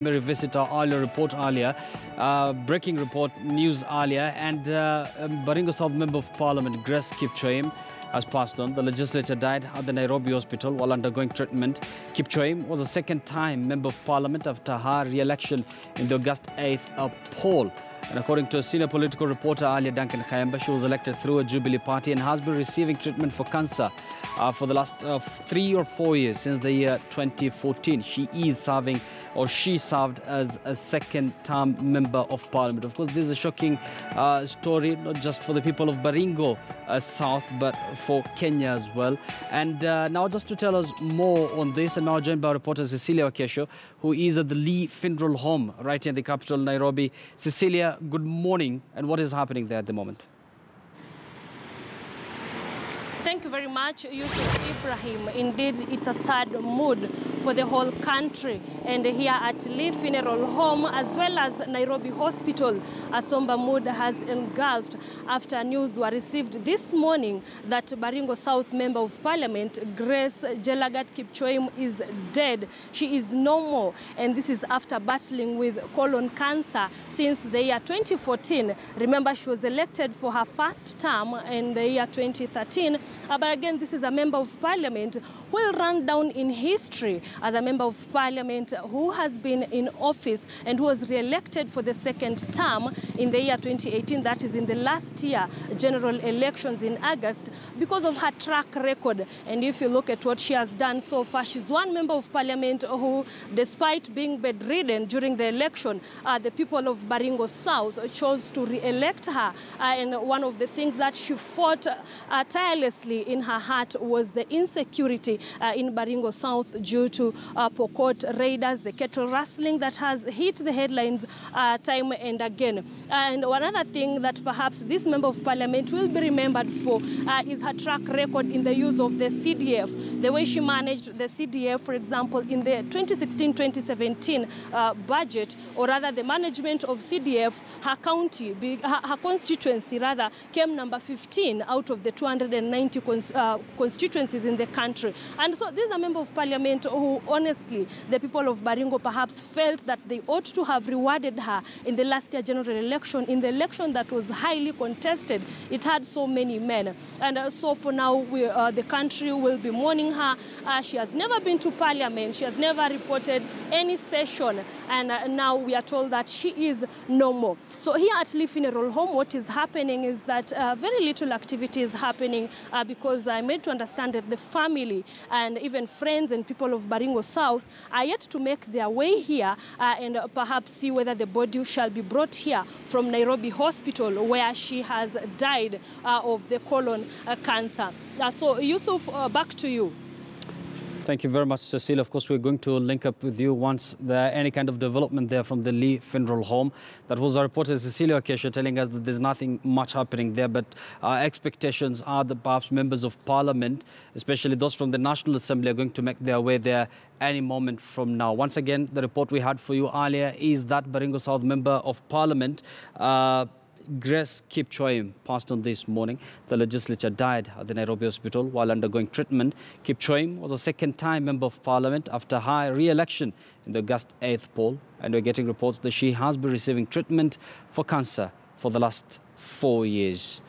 We revisit our earlier report earlier, breaking report news earlier, and Baringo South Member of Parliament Grace Kipchoim has passed on. The legislator died at the Nairobi hospital while undergoing treatment. Kipchoim was the second-time Member of Parliament after her re-election in the August 8th poll. And according to a senior political reporter earlier, Duncan Kayamba, she was elected through a Jubilee Party and has been receiving treatment for cancer for the last 3 or 4 years since the year 2014. She served as a second-term Member of Parliament. Of course, this is a shocking story, not just for the people of Baringo South, but for Kenya as well. And now just to tell us more on this, and now joined by reporter Cecilia Wakesho, who is at the Lee Funeral Home right here in the capital, Nairobi. Cecilia, good morning, and what is happening there at the moment? Thank you very much, Yusuf Ibrahim. Indeed, it's a sad mood for the whole country. And here at Lee Funeral Home, as well as Nairobi Hospital, a somber mood has engulfed after news were received this morning that Baringo South Member of Parliament, Grace Jelagat Kipchoim, is dead. She is no more. And this is after battling with colon cancer since the year 2014. Remember, she was elected for her first term in the year 2013. But again, this is a Member of Parliament who will run down in history as a Member of Parliament who has been in office and who was re-elected for the second term in the year 2018, that is in the last year general elections in August, because of her track record. And if you look at what she has done so far, she's one Member of Parliament who, despite being bedridden during the election, the people of Baringo South chose to re-elect her. And one of the things that she fought tirelessly in her heart was the insecurity in Baringo South due to Pokot raiders, the cattle rustling that has hit the headlines time and again. And one other thing that perhaps this Member of Parliament will be remembered for is her track record in the use of the CDF. The way she managed the CDF, for example, in the 2016-2017 budget, or rather the management of CDF, her county, her constituency rather, came number 15 out of the 290 constituencies in the country. And so this is a Member of Parliament who, honestly, the people of Baringo perhaps felt that they ought to have rewarded her in the last year general election, in the election that was highly contested. It had so many men. And so for now, the country will be mourning her. She has never been to Parliament. She has never reported any session. And now we are told that she is no more. So here at Lee Funeral Home, what is happening is that very little activity is happening because I made to understand that the family and even friends and people of Baringo South are yet to make their way here and perhaps see whether the body shall be brought here from Nairobi Hospital, where she has died of the colon cancer. So Yusuf, back to you. Thank you very much, Cecilia. Of course, we're going to link up with you once there any kind of development there from the Lee Funeral Home. That was our reporter, Cecilia Wakesho, telling us that there's nothing much happening there, but our expectations are that perhaps members of Parliament, especially those from the National Assembly, are going to make their way there any moment from now. Once again, the report we had for you earlier is that Baringo South Member of Parliament, Grace Kipchoim, passed on this morning. The legislature died at the Nairobi hospital while undergoing treatment. Kipchoim was a second-time Member of Parliament after her re-election in the August 8th poll, and we're getting reports that she has been receiving treatment for cancer for the last 4 years.